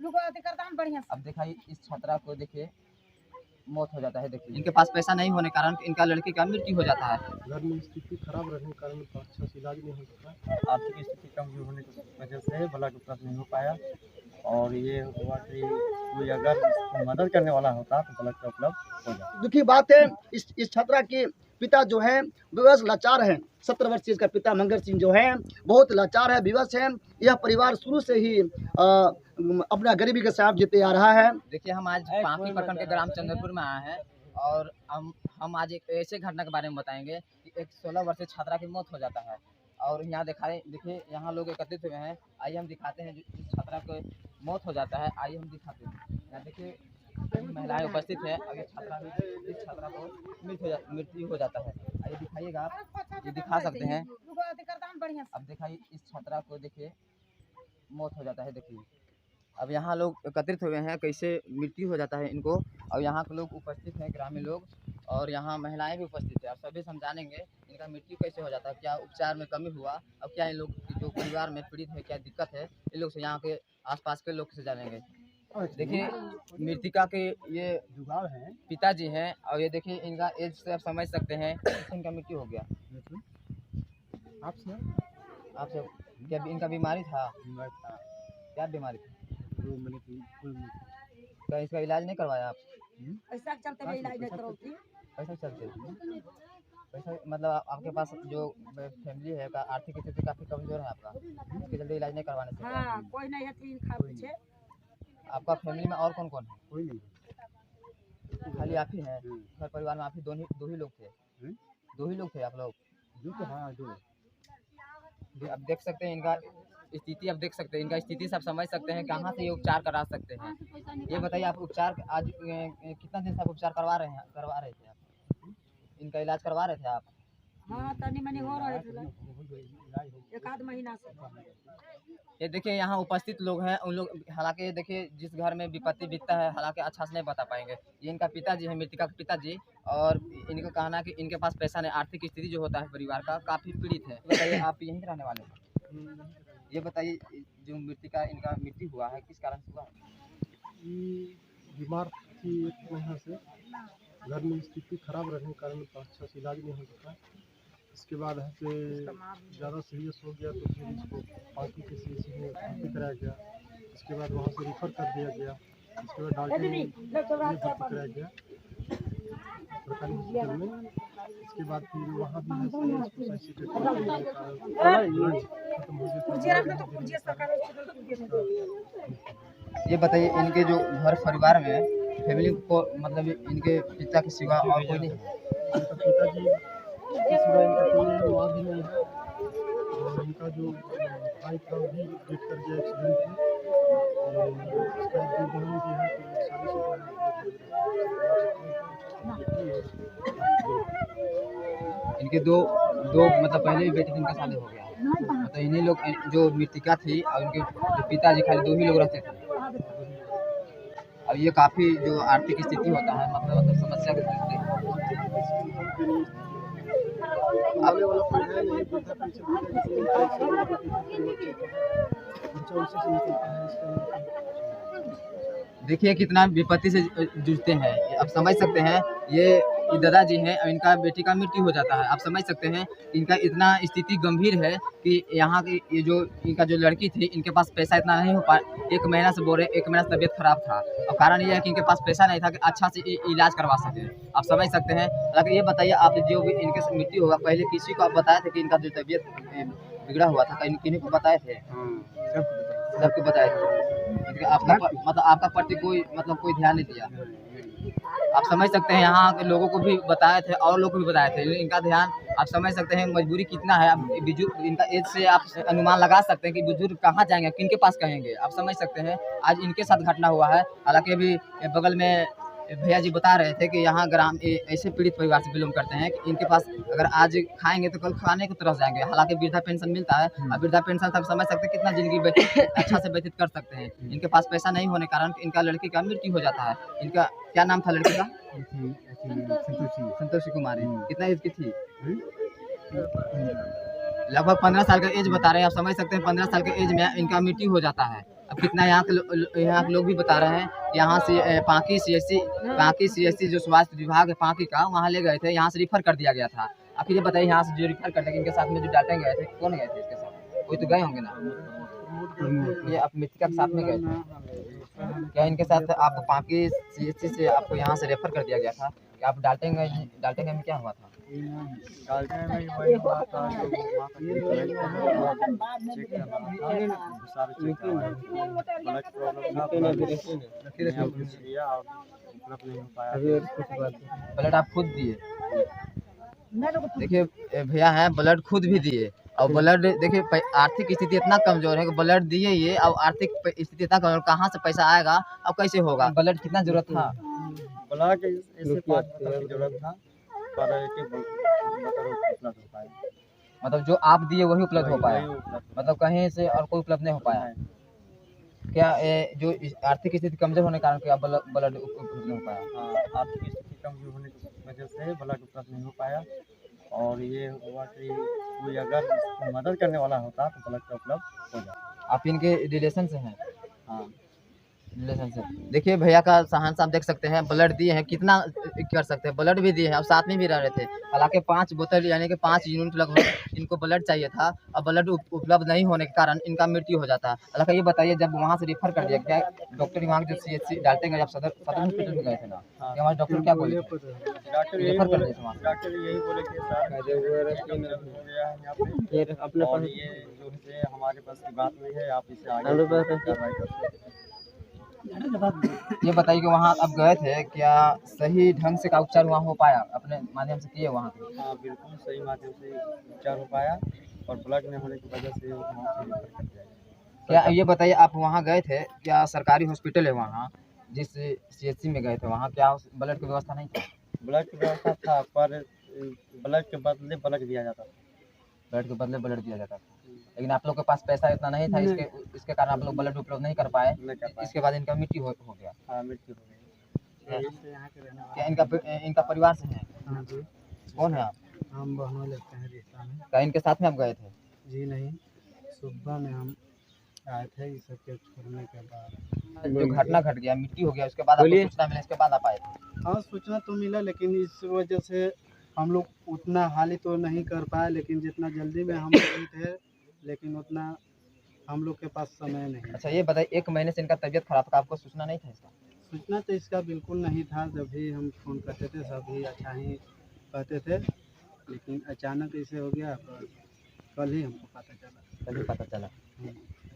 अब दिखाइए इस छात्रा को, देखिए मौत हो जाता है। देखिए इनके पास पैसा नहीं होने के कारण इनका लड़की का मृत्यु हो जाता है। घर में स्थिति खराब रहने के कारण अच्छा से इलाज नहीं हो सकता। आर्थिक स्थिति कमजोर होने की वजह से ब्लड उपलब्ध नहीं हो पाया, और ये हुआ कि कोई अगर इसको मदद करने वाला होता तो ब्लड का उपलब्ध हो जाता। दुखी बात है, इस छात्रा के पिता जो है विवश लाचार है। 17 वर्षीय इसका पिता मंगर सिंह जो है बहुत लाचार है, विवश है। यह परिवार शुरू से ही अपना गरीबी के साथ जीते आ रहा है। देखिए हम आज पांकी प्रखंड के ग्राम चंद्रपुर में आए हैं, और हम आज एक ऐसे घटना के बारे में बताएंगे कि एक 16 वर्षीय छात्रा की मौत हो जाता है। और यहाँ देखिए यहाँ लोग एकत्रित हुए हैं। आइए हम दिखाते हैं, जिस छात्रा को मौत हो जाता है, आइए हम दिखाते हैं। यहाँ देखिए महिलाएं उपस्थित है, और इस छात्रा को मृत्यु हो जाता है। आइए दिखाइएगा आप, ये दिखा सकते हैं। अब दिखाइए इस छात्रा को, देखिए मौत हो जाता है। देखिए अब यहाँ लोग एकत्रित हुए हैं, कैसे मृत्यु हो जाता है इनको, और यहाँ के लोग उपस्थित हैं, ग्रामीण लोग, और यहाँ महिलाएं भी उपस्थित है। और सभी समझानेंगे इनका मृत्यु कैसे हो जाता है, क्या उपचार में कमी हुआ, और क्या इन लोग जो परिवार में पीड़ित है क्या दिक्कत है, इन लोग से, यहाँ के आसपास के लोग से जानेंगे। देखिए मृतिका के ये जुगाड़ है, पिताजी हैं, और ये देखिए इनका एज से आप समझ सकते हैं इनका मृत्यु हो गया। आपसे क्या इनका बीमारी था, क्या बीमारी थी? क्या इसका इलाज नहीं करवाया आप? पैसा के चलते मैं इलाज नहीं करवाती। पैसा चलते पैसा मतलब आपके पास जो फैमिली है का आर्थिक स्थिति काफी कमजोर है आपका, इसके जल्दी इलाज नहीं करवाने से? हाँ, कोई नहीं है, तीन खा पीछे। आपका फैमिली में और कौन कौन है? कोई नहीं, खाली आप ही हैं? घर परिवार में आप ही दो ही लोग थे? दो ही लोग थे आप लोग? हाँ जो अब देख सकते हैं इनका स्थिति, अब देख सकते हैं इनका स्थिति से आप समझ सकते हैं कहाँ से ये उपचार करा सकते हैं। ये बताइए आप उपचार आज कितना दिन से आप उपचार करवा रहे थे आप? इनका इलाज करवा रहे थे आप? हाँ, तनी मनी हो रहे थे, एक आध महीना से। ये देखिए यहाँ उपस्थित लोग हैं, उन लोग हालांकि देखिए जिस घर में विपत्ति बीतता है हालांकि अच्छा से नहीं बता पाएंगे। ये इनका पिताजी है, मृतिका के पिताजी, और इनका कहना है कि इनके पास पैसा नहीं, आर्थिक स्थिति जो होता है परिवार का काफ़ी पीड़ित है। बताइए आप यहीं के रहने वाले हैं? ये बताइए जो मृतिका इनका मृत्यु हुआ है किस कारण से हुआ? बीमार थी 1 महीना से, घर में स्थिति खराब रहने के कारण अच्छा से इलाज नहीं हो सका। इसके बाद है से ज़्यादा सीरियस हो गया तो फिर इसको पार्टी के सीसी में भर्ती कराया गया। इसके बाद वहाँ से रेफर कर दिया गया। इसके बाद डॉक्टर में भर्ती कराया गया सरकारी हॉस्पिटल में। इसके बाद फिर वहाँ भी है से इसको सही से खत्म हो गया। ये बताइए इनके जो घर परिवार में फैमिली को, मतलब इनके पिता के सिवा और कोई नहीं है? इनका पिताजी के सिवा इनका कोई और भी नहीं है, और इनका जो भाई था वो भी डेथ कर गया एक्सीडेंट में, और इसका एक दो बहन भी है तो शादी से इनके दो मतलब पहले भी बेटे थे, इनका शादी हो गया। मतलब इन्हीं लोग जो मृतिका थी और उनके जो पिताजी खाली 2 ही लोग रहते थे। अब ये काफ़ी जो आर्थिक स्थिति होता है मतलब समस्या के दृष्टि आने वाला कोई है नहीं, वृद्धा पेंशन खर्चा उसी से निकलता है। इसका देखिए कितना विपत्ति से जूझते हैं। आप समझ सकते हैं ये दादाजी हैं और इनका बेटी का मृत्यु हो जाता है। आप समझ सकते हैं इनका इतना स्थिति गंभीर है कि यहाँ की ये जो इनका जो लड़की थी इनके पास पैसा इतना नहीं हो पाया। 1 महीना से बोल रहे 1 महीना से तबीयत खराब था, और कारण ये है कि इनके पास पैसा नहीं था कि अच्छा से इलाज करवा सके। आप समझ सकते हैं। अगर ये बताइए आप जो भी इनके मृत्यु होगा पहले किसी को आप बताए थे कि इनका जो तबीयत बिगड़ा हुआ था, किन्हीं को बताए थे? सबको बताए थे। आपका मतलब आपका प्रति कोई कोई ध्यान नहीं दिया। आप समझ सकते हैं यहाँ के लोगों को भी बताए थे और लोगों को भी बताए थे, लेकिन इनका ध्यान आप समझ सकते हैं मजबूरी कितना है। अब बुजुर्ग इनका एज से आप अनुमान लगा सकते हैं कि बुजुर्ग कहाँ जाएंगे, किनके पास कहेंगे। आप समझ सकते हैं आज इनके साथ घटना हुआ है। हालांकि अभी बगल में भैया जी बता रहे थे कि यहाँ ग्राम ऐसे पीड़ित परिवार से बिलोंग करते हैं कि इनके पास अगर आज खाएंगे तो कल खाने की तरफ जाएंगे। हालांकि वृद्धा पेंशन मिलता है, और वृद्धा पेंशन सब समझ सकते हैं कितना जिंदगी अच्छा से व्यतीत कर सकते हैं। इनके पास पैसा नहीं होने के कारण इनका लड़की का मृत्यु हो जाता है। इनका क्या नाम था लड़की का? संतोषी कुमारी। कितना एज की थी? लगभग 15 साल का एज बता रहे हैं। आप समझ सकते हैं 15 साल के एज में इनका मृत्यु हो जाता है। अब कितना यहाँ के लोग भी बता रहे हैं कि यहाँ से पांकी CSC जो स्वास्थ्य विभाग है पांकी का, वहाँ ले गए थे, यहाँ से रिफर कर दिया गया था। आखिर ये बताइए, यहाँ से जो रिफर करने के इनके साथ में जो डालते गए थे, कौन गए थे इसके साथ? कोई तो गए होंगे ना, ये आप मृतिका के साथ में गए थे क्या? इनके साथ आप पांकी CSC से आपको यहाँ से रेफर कर दिया गया था कि आप डालटेंगे में क्या हुआ था? डालते में वही हुआ था जो वहाँ पर चेक करना था, सारे चेक करवाए, ब्लड प्रॉब्लम था, दिया और उपलब्ध नहीं हो पाया। ब्लड आप खुद दिए? देखिए भैया हैं, ब्लड खुद भी दिए, और ब्लड देखिए आर्थिक स्थिति इतना कमजोर है कि ब्लड दिए ये, अब आर्थिक स्थिति इतना कमजोर, कहाँ से पैसा आएगा, अब कैसे होगा? ब्लड कितना जरूरत था? ब्लड ऐसे 5 बोतल की जरूरत था, पर एक बोतल उपलब्ध हो पाया। मतलब जो आप दिए वही उपलब्ध हो पाया, मतलब कहीं से और कोई उपलब्ध नहीं हो पाया? क्या जो आर्थिक स्थिति कमजोर होने के कारण क्या ब्लड उपलब्ध नहीं हो पाया? हाँ, आर्थिक स्थिति कमजोर होने की वजह से ब्लड उपलब्ध नहीं हो पाया, और ये हुआ कि कोई अगर इसको मदद करने वाला होता तो ब्लड का उपलब्ध हो जाता। आप इनके रिलेशन से हैं? हाँ, रिलेशन से। देखिए भैया का सहन से आप देख सकते हैं, ब्लड दिए हैं, कितना कर सकते हैं, ब्लड भी दिए हैं, अब साथ में भी रह रहे थे। हालांकि 5 बोतल यानी कि 5 यूनिट लगभग इनको ब्लड चाहिए था, अब ब्लड उपलब्ध नहीं होने के कारण इनका मृत्यु हो जाता है। हालांकि ये बताइए, जब वहाँ से रेफर कर दिया क्या डॉक्टर वहाँ के जो CSC डालते जब सदर हॉस्पिटल में गए थे ना, कि हमारे डॉक्टर क्या बोले? डॉक्टर यही रेफर कर बोले, दिए थे वहाँ। डॉक्टर यही बोले कि सर हो गया है यहाँ पे, और ये जो है हमारे पास की बात नहीं है, आप इसे आगे कार्रवाई कर सकते हैं। ये बताइए कि वहाँ आप गए थे, क्या सही ढंग से का उपचार वहाँ हो पाया? अपने माध्यम से किए वहाँ पे? हाँ, बिल्कुल सही माध्यम से उपचार हो पाया, और ब्लड न होने की वजह से वहाँ से रेफर कर दिया गया। क्या ये बताइए, आप वहाँ गए थे, क्या सरकारी हॉस्पिटल है वहाँ जिस CSC में गए थे, वहाँ क्या ब्लड की व्यवस्था नहीं थी? ब्लड की व्यवस्था था, पर ब्लड के बदले ब्लड दिया जाता था। ब्लड के बदले ब्लड दिया जाता था, लेकिन आप लोग के पास पैसा इतना नहीं था, इसके कारण आप लोग ब्लड उपलब्ध नहीं कर पाए, नहीं कर पाए। इसके बाद इनका मृत्यु हो गया। हाँ, मृत्यु हो गई। क्या इनका परिवार से है? हाँ जी, कौन है आप? हम बहनों लगते हैं रिश्ता में। क्या इनके साथ में आप गए थे? जी नहीं, सुबह में हम आए थे, इस सब के छोड़ने के बाद जो घटना घट गया, मृत्यु हो गया, उसके बाद आपको सूचना मिला, इसके बाद आप आए थे? हाँ, सूचना तो मिला, लेकिन इस वजह से हम लोग उतना हाल ही तो नहीं कर पाए, लेकिन जितना जल्दी में हम लोग थे, लेकिन उतना हम लोग के पास समय नहीं। अच्छा ये बताइए, 1 महीने से इनका तबीयत खराब था, आपको सूचना नहीं था इसका? सूचना तो इसका बिल्कुल नहीं था, जब भी हम फ़ोन करते थे सभी अच्छा ही कहते थे, लेकिन अचानक ऐसे हो गया, कल ही हमको पता चला। कल ही पता चला।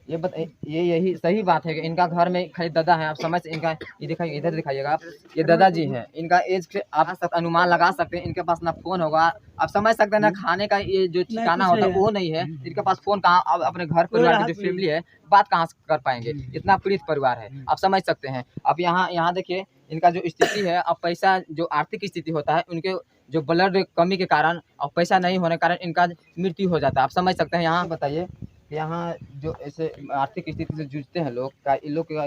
ये यही सही बात है कि इनका घर में खाली दादा है, आप समझ इनका ये दिखाइए, इधर दिखाइएगा आप, ये दादाजी हैं, इनका एज के आप अनुमान लगा सकते हैं, इनके पास ना फोन होगा, आप समझ सकते हैं ना खाने का ये जो ठिकाना होता है वो नहीं है, इनके पास फोन कहाँ, अब अपने घर परिवार की जो फैमिली है बात कहाँ से कर पाएंगे, इतना पीड़ित परिवार है, आप समझ सकते हैं। अब यहाँ देखिए इनका जो स्थिति है, अब पैसा जो आर्थिक स्थिति होता है उनके जो ब्लड कमी के कारण और पैसा नहीं होने के कारण इनका मृत्यु हो जाता है, आप समझ सकते हैं। यहाँ बताइए कि यहाँ जो ऐसे आर्थिक स्थिति से जूझते हैं लोग का, इन लोग का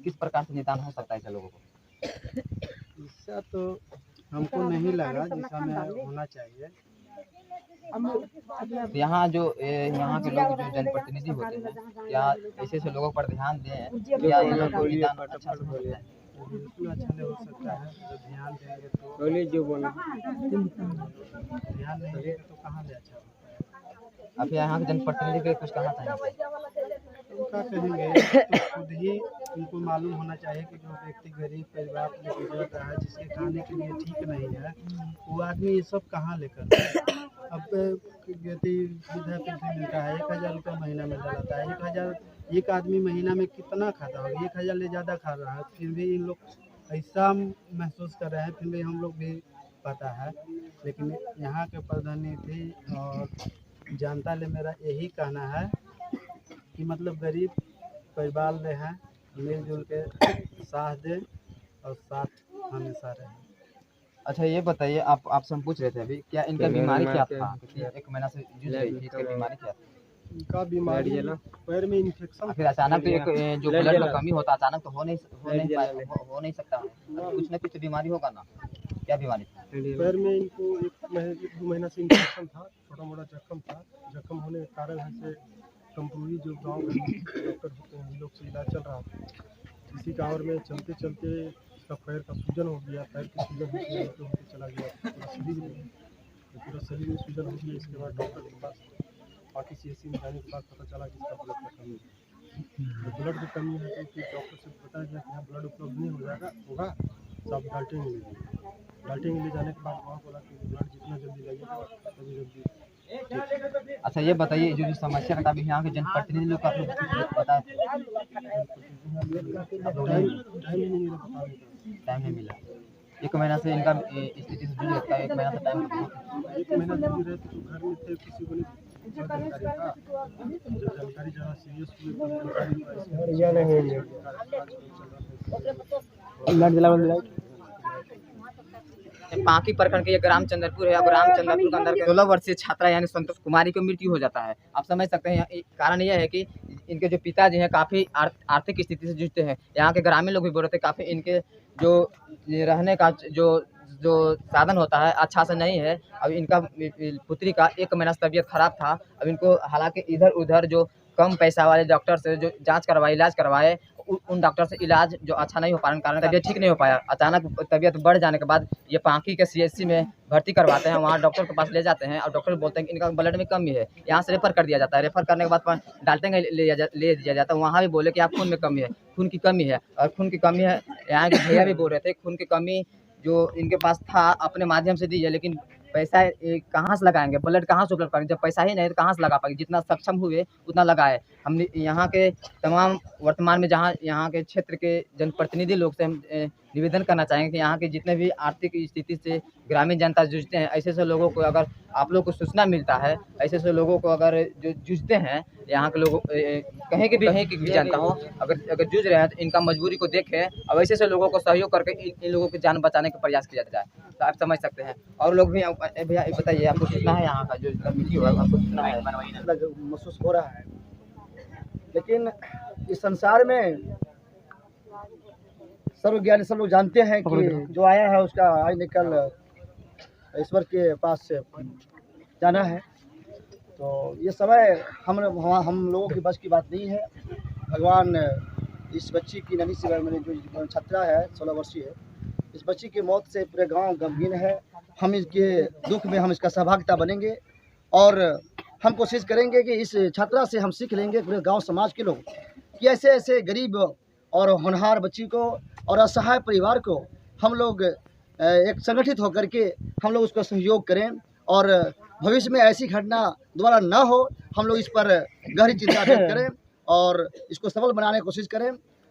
किस प्रकार से निदान हो सकता है ऐसे लोगों को? इसका तो हमको नहीं लगा जिस में होना चाहिए। यहाँ जो यहाँ के लोग जो जनप्रतिनिधि होते हैं, या ऐसे ऐसे लोगों पर ध्यान दें, या इन लोगों को निदान अच्छा से हो सकता है? बिल्कुल अच्छा हो सकता है, जब ध्यान देंगे तो ध्यान नहीं देंगे तो कहाँ से अच्छा होता है। आप यहाँ के जनप्रतिनिधि के कुछ कहना चाहेंगे? उनका कहेंगे तो खुद ही उनको मालूम होना चाहिए कि जो व्यक्ति गरीब परिवार से गुजर रहा है, जिसके खाने के लिए ठीक नहीं है, वो आदमी ये सब कहाँ लेकर जाए। अब यदि वृद्धा पेंशन मिलता है, 1000 रुपये महीना में डलाता है, 1000 एक आदमी महीना में कितना खाता होगा, 1000 ले ज़्यादा खा रहा है, फिर भी इन लोग ऐसा महसूस कर रहे हैं, फिर भी हम लोग भी पता है। लेकिन यहाँ के प्रतिनिधि और जनता ले मेरा यही कहना है कि मतलब गरीब परिवार ले हैं, मिलजुल के साथ दें और साथ हमेशा रहें। अच्छा ये बताइए, आपसे हम पूछ रहे थे अभी, क्या इनका बीमारी क्या था? 1 महीना से जूझ रही थी, इसका बीमारी क्या था? इनका बीमारी पैर में इन्फेक्शन। फिर अचानक तो एक जो ब्लड का कमी होता है अचानक तो हो नहीं सकता, कुछ न कुछ बीमारी होगा ना, क्या बीमारी था? पैर में इनको 1 महीना 2 महीना से इन्फेक्शन था, छोटा मोटा जख्म था, जख्म होने के कारण से कंप्यूरी जो गांव में डॉक्टर होते हैं, इन लोग से इलाज चल रहा था। इसी गाँव में चलते चलते इसका पैर का सूजन हो गया, पैर की सूजन होते चला गया पूरा शरीर में, तो पूरा शरीर में सूजन हो गया। इसके बाद डॉक्टर के पास बाकी CSC में जाने के बाद पता चला कि इसका ब्लड का कमी है। तो ब्लड की कमी है तो फिर डॉक्टर से बताया गया कि यहाँ ब्लड उपलब्ध नहीं होगा तो आप डाल्टेंगे ले लीजिए। डाल्टेंगे ले जाने के बाद वहाँ बोला कि ब्लड जितना जल्दी लाइएगा उतनी जल्दी। अच्छा ये बताइए, जो समस्या का अभी यहाँ के जनप्रतिनिधि लोग आप लोग बताए थे, टाइम नहीं मिला। 1 महीना से इनका स्थिति से जूझ रखा है, 1 महीना से टाइम। 1 महीना जूझ रहे थे तो घर में थे, किसी को नहीं जानकारी था। जब जानकारी ज़्यादा सीरियस हुई पांकी प्रखंड के ये ग्राम चंद्रपुर है। ग्राम चंद्रपुर के अंदर 16 वर्षीय छात्रा यानी संतोष कुमारी की मृत्यु हो जाता है। आप समझ सकते हैं कारण यह है कि इनके जो पिताजी हैं काफ़ी आर्थिक स्थिति से जूझते हैं। यहाँ के ग्रामीण लोग भी बोल रहे थे काफ़ी इनके जो रहने का जो साधन होता है अच्छा से नहीं है। अब इनका पुत्री का 1 महीना से तबीयत खराब था। अब इनको हालांकि इधर उधर जो कम पैसा वाले डॉक्टर से जो जांच करवाए, इलाज करवाए, उन डॉक्टर से इलाज जो अच्छा नहीं हो पाने कारण तबीयत ठीक नहीं हो पाया। अचानक तबीयत बढ़ जाने के बाद ये पांकी के CSC में भर्ती करवाते हैं। वहाँ डॉक्टर के पास ले जाते हैं और डॉक्टर बोलते हैं कि इनका ब्लड में कमी है। यहाँ से रेफर कर दिया जाता है। रेफर करने के बाद डाल्टेंगे ले दिया जाता है। वहाँ भी बोले कि आप खून में कमी है, खून की कमी है। और खून की कमी है, यहाँ के भैया भी बोल रहे थे खून की कमी जो इनके पास था अपने माध्यम से दीजिए, लेकिन पैसा कहाँ से लगाएंगे, ब्लड कहाँ से उपलब्ध करेंगे, जब पैसा ही नहीं तो कहाँ से लगा पाएंगे। जितना सक्षम हुए उतना लगाए। हमने यहाँ के तमाम वर्तमान में जहाँ यहाँ के क्षेत्र के जनप्रतिनिधि लोग से हम निवेदन करना चाहेंगे कि यहाँ के जितने भी आर्थिक स्थिति से ग्रामीण जनता जूझते हैं, ऐसे लोगों को अगर आप लोग को सूचना मिलता है, ऐसे लोगों को अगर जो जूझते हैं यहाँ के लोगों कहीं की भी जनता हो, अगर जूझ रहे हैं तो इनका मजबूरी को देखें और ऐसे लोगों को सहयोग करके इन लोगों की जान बचाने का प्रयास किया जाए। तो आप समझ सकते हैं। और लोग भी भैया बताइए, आपको सूचना है यहाँ का जो मृत्यु है, आपको सूचना है? महसूस हो रहा है, लेकिन इस संसार में सर्वज्ञानी सब लोग जानते हैं कि जो आया है उसका आज निकल ईश्वर के पास से जाना है। तो ये समय हम लोगों की बस की बात नहीं है। भगवान इस बच्ची की नन्ही सी मैंने जो छात्रा है 16 वर्षीय, इस बच्ची की मौत से पूरे गांव गमगीन है। हम इसके दुख में हम इसका सहभागिता बनेंगे और हम कोशिश करेंगे कि इस छात्रा से हम सीख लेंगे पूरे गांव समाज के लोग कि ऐसे गरीब और होनहार बच्ची को और असहाय परिवार को हम लोग एक संगठित होकर के हम लोग उसको सहयोग करें और भविष्य में ऐसी घटना दोबारा न हो, हम लोग इस पर गहरी चिंता व्यक्त करें और इसको सफल बनाने की कोशिश करें।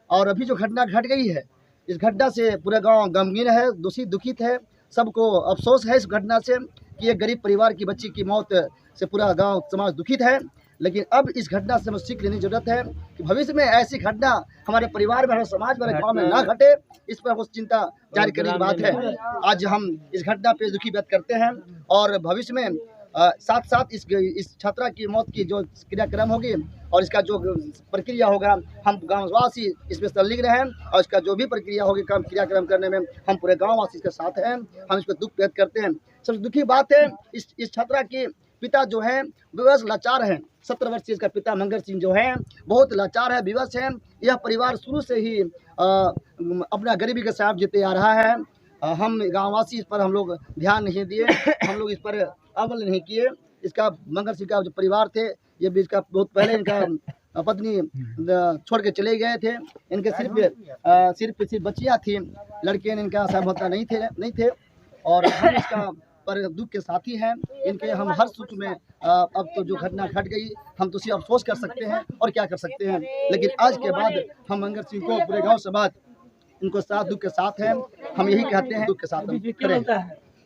और अभी जो घटना घट गई है, इस घटना से पूरा गांव गमगीन है, दुखित है। सबको अफसोस है इस घटना से कि एक गरीब परिवार की बच्ची की मौत से पूरा गांव समाज दुखित है। लेकिन अब इस घटना से हमें सीख लेने की जरूरत है कि भविष्य में ऐसी घटना हमारे परिवार में, हमारे समाज में, हमारे गाँव में ना घटे। इस पर कुछ चिंता जारी करने की बात है। आज हम इस घटना पे दुखी व्यक्त करते हैं और भविष्य में साथ साथ इस छात्रा की मौत की जो क्रियाक्रम होगी और इसका जो प्रक्रिया होगा, हम गाँववासी इसमें संलिग्न हैं और इसका जो भी प्रक्रिया होगी क्रियाक्रम करने में हम पूरे गाँववासी इसके साथ हैं। हम इस पर दुख व्यक्त करते हैं। सबसे दुखी बात है इस छात्रा के पिता जो हैं विवश लाचार हैं। 17 वर्षीय इसका पिता मंगर सिंह जो हैं बहुत लाचार है, विवश है। यह परिवार शुरू से ही अपना गरीबी के साथ जीते आ रहा है। हम गाँववासी इस पर हम लोग ध्यान नहीं दिए, हम लोग इस पर अमल नहीं किए। इसका मंगर सिंह का जो परिवार थे, ये भी इसका बहुत पहले इनका पत्नी छोड़ के चले गए थे। इनके सिर्फ बच्चियाँ थी, लड़के इनका सहमता नहीं थे और हम इसका पर दुख के साथी हैं। इनके हम हर सुख में अब तो जो घटना घट गई हम तो सिर्फ अफसोस कर सकते हैं और क्या कर सकते हैं। लेकिन आज के बाद हम मंगर सिंह को पूरे गांव समाज इनको साथ दुख के साथ हैं। हम यही कहते हैं दुख के साथ हम करें।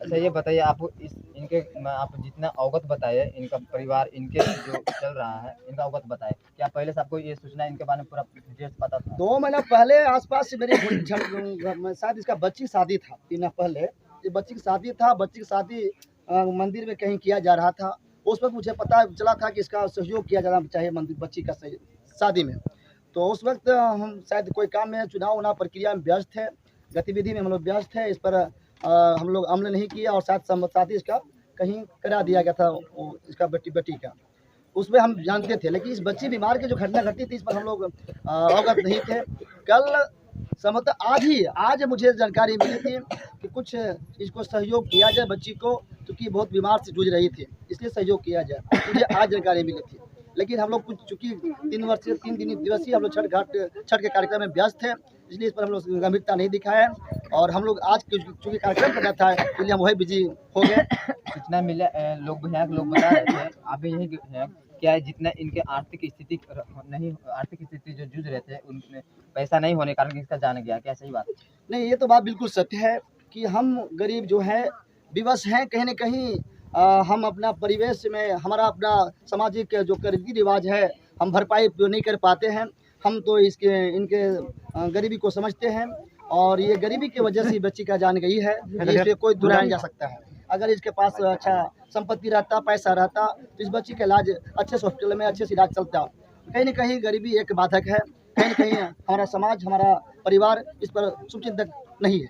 अच्छा ये बताइए, आप आप जितना अवगत बताए, इनका परिवार इनके जो चल रहा है इनका अवगत बताए, क्या पहले से आपको ये सूचना इनके बारे में पूरा डिटेल्स पता था? 2 महीना पहले आसपास से मेरी शायद इसका बच्ची शादी था। 3 महीना पहले ये बच्ची की शादी था। बच्ची की शादी मंदिर में कहीं किया जा रहा था। उस वक्त मुझे पता चला था कि इसका सहयोग किया जाना चाहिए मंदिर बच्ची का शादी में। तो उस वक्त हम शायद कोई काम में चुनाव प्रक्रिया में व्यस्त थे, गतिविधि में हम लोग व्यस्त थे। इस पर हम लोग अमल नहीं किया और साथ ही इसका कहीं करा दिया गया था इसका बेटी का। उसमें हम जानते थे, लेकिन इस बच्ची बीमार की जो घटना घटी थी इस पर हम लोग अवगत नहीं थे। कल समझ आज मुझे जानकारी मिली थी कि कुछ इसको सहयोग किया जाए बच्ची को, क्योंकि बहुत बीमार से जूझ रही थी, इसलिए सहयोग किया जाए, मुझे आज जानकारी मिली थी। लेकिन हम लोग कुछ चूँकि 3 दिवसीय हम लोग छठ के कार्यक्रम में व्यस्त थे, इसलिए इस पर हम लोग गंभीरता नहीं दिखाया है। और हम लोग आज चूँकि कार्यक्रम करना था इसलिए हम वही बिजी हो गए। जितना मिला लोग बता रहे थे, आप भी यही है क्या है, जितना इनके आर्थिक स्थिति जो जूझ रहे थे उनमें पैसा नहीं होने के कारण इसका जान गया, क्या सही बात? नहीं, ये तो बात बिल्कुल सत्य है कि हम गरीब जो है विवश हैं, कहीं न कहीं हम अपना परिवेश में हमारा अपना सामाजिक जो रीति रिवाज है हम भरपाई नहीं कर पाते हैं। हम तो इनके गरीबी को समझते हैं और ये गरीबी की वजह से बच्ची का जान गई है, इसलिए कोई दुराया नहीं जा सकता है। अगर इसके पास अच्छा संपत्ति रहता, पैसा रहता, तो इस बच्ची का इलाज अच्छे से हॉस्पिटल में अच्छे से इलाज चलता। कहीं न कहीं गरीबी एक बाधक है, कहीं न कहीं हमारा समाज, हमारा परिवार इस पर शुभचिंतक नहीं है,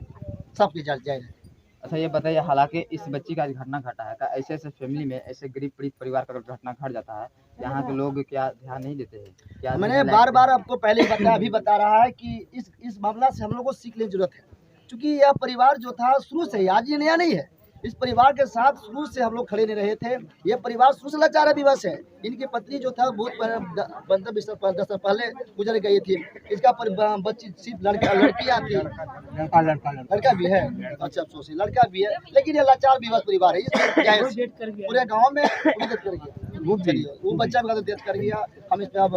सबकी जायज़ है। अच्छा ये बताइए, हालांकि इस बच्ची का घटना घटा है, ऐसे फैमिली में ऐसे गरीब पीड़ित परिवार का घटना घट जाता है, यहाँ के लोग क्या ध्यान नहीं देते हैं? क्या मैंने बार आपको पहले अभी बता रहा है कि इस मामला से हम लोग को सीख लेने की जरूरत है, क्योंकि यह परिवार जो था शुरू से ही, आज ये नया नहीं है, इस परिवार के साथ शुरू से हम लोग खड़े नहीं रहे थे। ये परिवार शुरू से लाचार विवश है। इनकी पत्नी जो था बहुत 10 साल पहले गुजर गई थी। इसका बच्ची सिर्फ लड़कियाँ थी, लड़का भी है, अच्छा अफसोस है, लड़का भी है, लेकिन ये लाचार विवश परिवार है। पूरे गाँव में डेथ कर गया, वो बच्चा भी डेथ कर गया। हम इस पर अब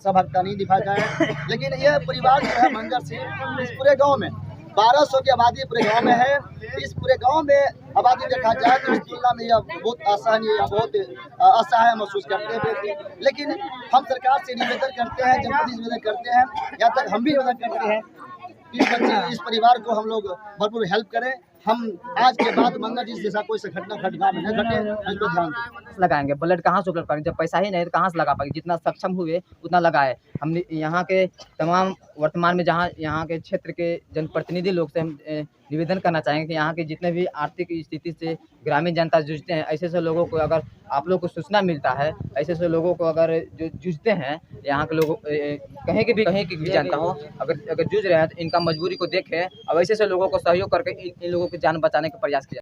सब हकता नहीं दिखा जाए, लेकिन यह परिवार जो है मंगर सिंह इस पूरे गाँव में 1200 की आबादी पूरे गांव में है। इस पूरे गांव में आबादी देखा जाए तो इस तुलना में यह बहुत असहनीय, बहुत असहाय महसूस करते थे। लेकिन हम सरकार से निवेदन करते हैं, जनप्रतिनिधि से निवेदन करते हैं, यहाँ तक हम भी निवेदन करते हैं कि इस परिवार को हम लोग भरपूर हेल्प करें। हम आज के बाद मंगल जी जैसा कोई घटना में न घटे, इस पर ध्यान दें। लगाएंगे ब्लड कहाँ से उपलब्ध करेंगे, जब पैसा ही नहीं तो कहाँ से लगा पाएंगे? जितना सक्षम हुए उतना लगाए। हम यहाँ के तमाम वर्तमान में जहाँ यहाँ के क्षेत्र के जनप्रतिनिधि लोग से हम निवेदन करना चाहेंगे कि यहाँ के जितने भी आर्थिक स्थिति से ग्रामीण जनता जूझते हैं, ऐसे लोगों को अगर आप लोग को सूचना मिलता है, ऐसे लोगों को अगर जो जूझते हैं, यहाँ के लोगों कहीं की भी जनता हो, अगर जूझ रहे हैं तो इनका मजबूरी को देखें, अब ऐसे लोगों को सहयोग करके इन लोगों की जान बचाने का प्रयास किया।